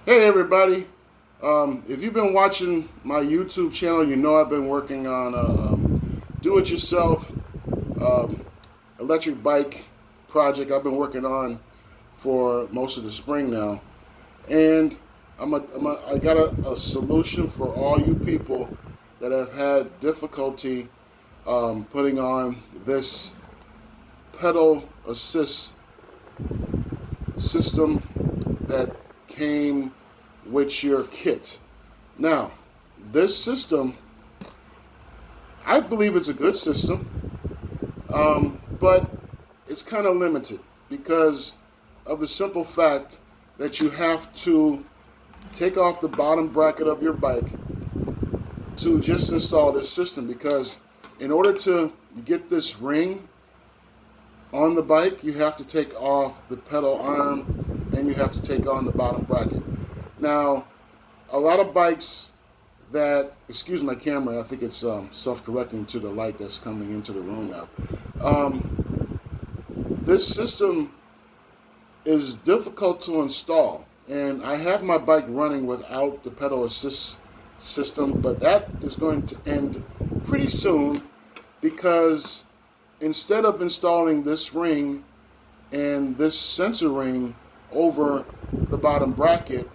Hey everybody! If you've been watching my YouTube channel, you know I've been working on a do-it-yourself um, electric bike project I've been working on for most of the spring now. And I got a solution for all you people that have had difficulty putting on this pedal assist system that came with your kit. Now, this system, I believe it's a good system, but it's kind of limited because of the simple fact that you have to take off the bottom bracket of your bike to just install this system. Because in order to get this ring on the bike, you have to take off the pedal arm and you have to take on the bottom bracket. Now, a lot of bikes that, excuse my camera, I think it's self-correcting to the light that's coming into the room now. This system is difficult to install, and I have my bike running without the pedal assist system, but that is going to end pretty soon because instead of installing this ring and this sensor ring over the bottom bracket,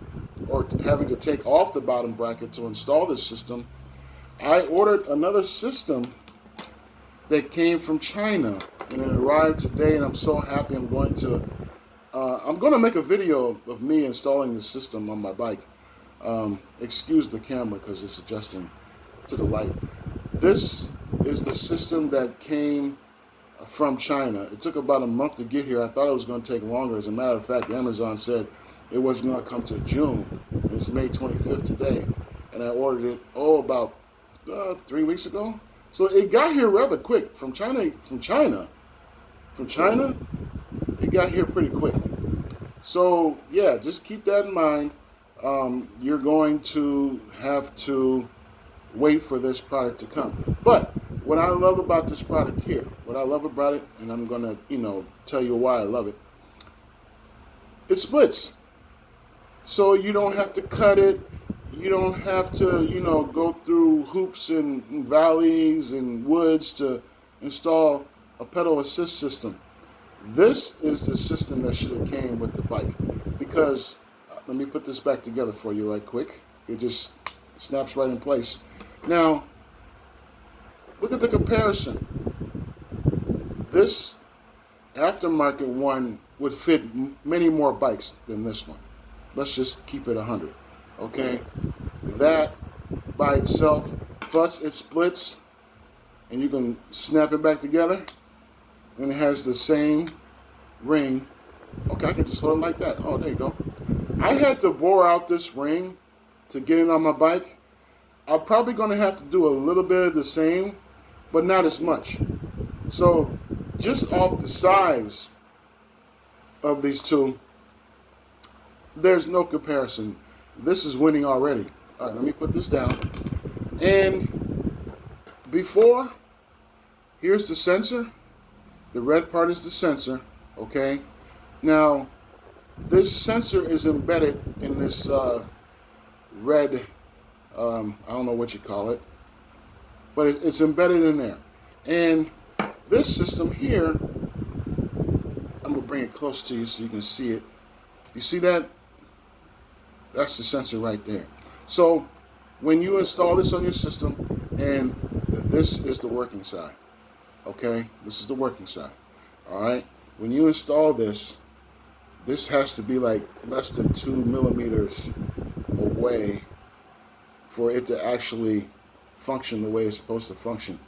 or having to take off the bottom bracket to install this system, I ordered another system that came from China, and it arrived today. And I'm so happy. I'm going to make a video of me installing this system on my bike. Excuse the camera because it's adjusting to the light. This is the system that came from China. It took about a month to get here. I thought it was going to take longer. As a matter of fact, Amazon said it wasn't going to come to June. It's May 25th today, and I ordered it about 3 weeks ago. So it got here rather quick from China. It got here pretty quick. So yeah, just keep that in mind. You're going to have to wait for this product to come. But what I love about this product here, what I love about it, and I'm gonna tell you why I love it. It splits. So you don't have to cut it. You don't have to, go through hoops and valleys and woods to install a pedal assist system. This is the system that should have came with the bike. Because, let me put this back together for you right quick. It just snaps right in place. Now, look at the comparison. This aftermarket one would fit many more bikes than this one. Let's just keep it 100. Okay? That by itself, plus it splits, and you can snap it back together, and it has the same ring. Okay, I can just hold it like that. Oh, there you go. I had to bore out this ring to get it on my bike. I'm probably going to have to do a little bit of the same, but not as much. So, just off the size of these two, there's no comparison. This is winning already. All right, let me put this down. And before, here's the sensor. The red part is the sensor, okay? Now, this sensor is embedded in this red, I don't know what you call it, but it's embedded in there. And this system here, I'm gonna bring it close to you so you can see it. You see that? That's the sensor right there. So when you install this on your system, and this is the working side, okay? This is the working side, all right? When you install this, this has to be like less than 2 millimeters away for it to actually function the way it's supposed to function.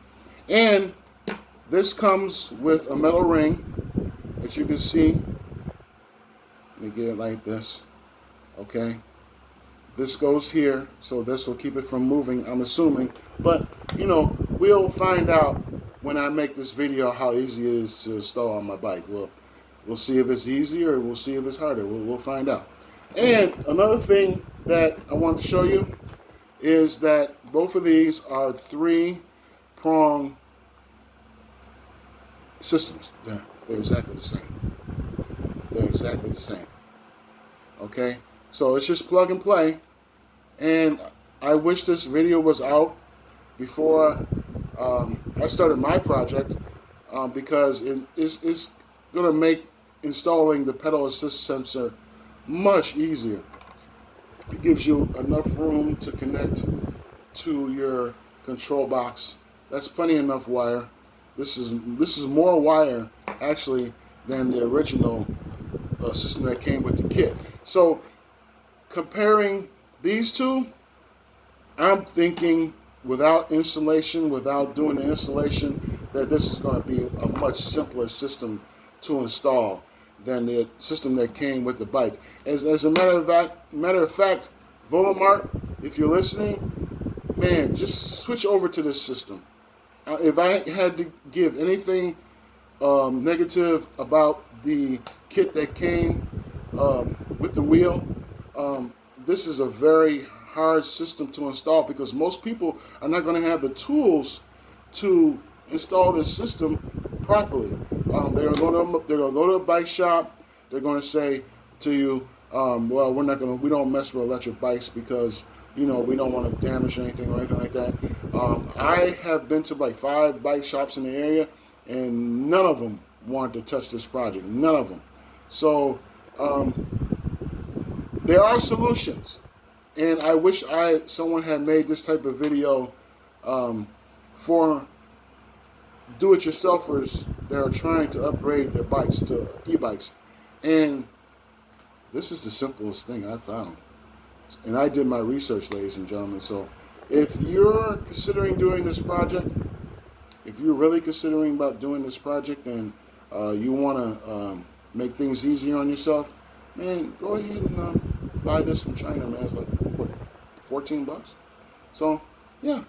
And this comes with a metal ring, as you can see. Let me get it like this, okay? This goes here, so this will keep it from moving, I'm assuming. But, we'll find out when I make this video how easy it is to install on my bike. We'll see if it's easy or we'll see if it's harder. We'll find out. And another thing that I want to show you is that both of these are 3-prong systems. They're exactly the same. They're exactly the same. Okay? So it's just plug and play. And I wish this video was out before I started my project, because it's going to make installing the pedal assist sensor much easier. It gives you enough room to connect to your control box. That's plenty enough wire. This is more wire actually than the original system that came with the kit. So comparing these two, I'm thinking without installation, without doing the installation, that this is going to be a much simpler system to install than the system that came with the bike. As a matter of fact, Volamart, if you're listening, man, just switch over to this system. If I had to give anything negative about the kit that came with the wheel, this is a very hard system to install, because most people are not going to have the tools to install this system properly. They're going to go to a bike shop. They're going to say to you, well, we don't mess with electric bikes because, we don't want to damage anything or anything like that. I have been to like 5 bike shops in the area, and none of them wanted to touch this project. None of them. So there are solutions, and I wish someone had made this type of video for do-it-yourselfers that are trying to upgrade their bikes to e-bikes. And this is the simplest thing I found. And I did my research, ladies and gentlemen. So if you're considering doing this project, if you're really considering about doing this project and you want to make things easier on yourself, man, go ahead and buy this from China, man. It's like, what, $14? So, yeah,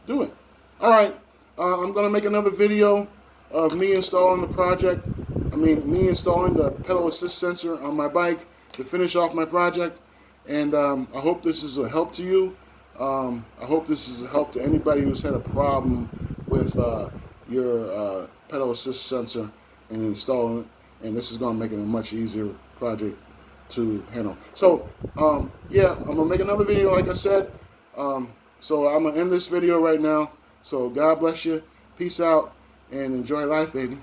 do it. All right, I'm going to make another video of me installing the project. Me installing the pedal assist sensor on my bike to finish off my project. And I hope this is a help to you. I hope this is a help to anybody who's had a problem with your pedal assist sensor and installing it. And this is going to make it a much easier project to handle. So, yeah, I'm going to make another video, like I said. So I'm going to end this video right now. So God bless you. Peace out and enjoy life, baby.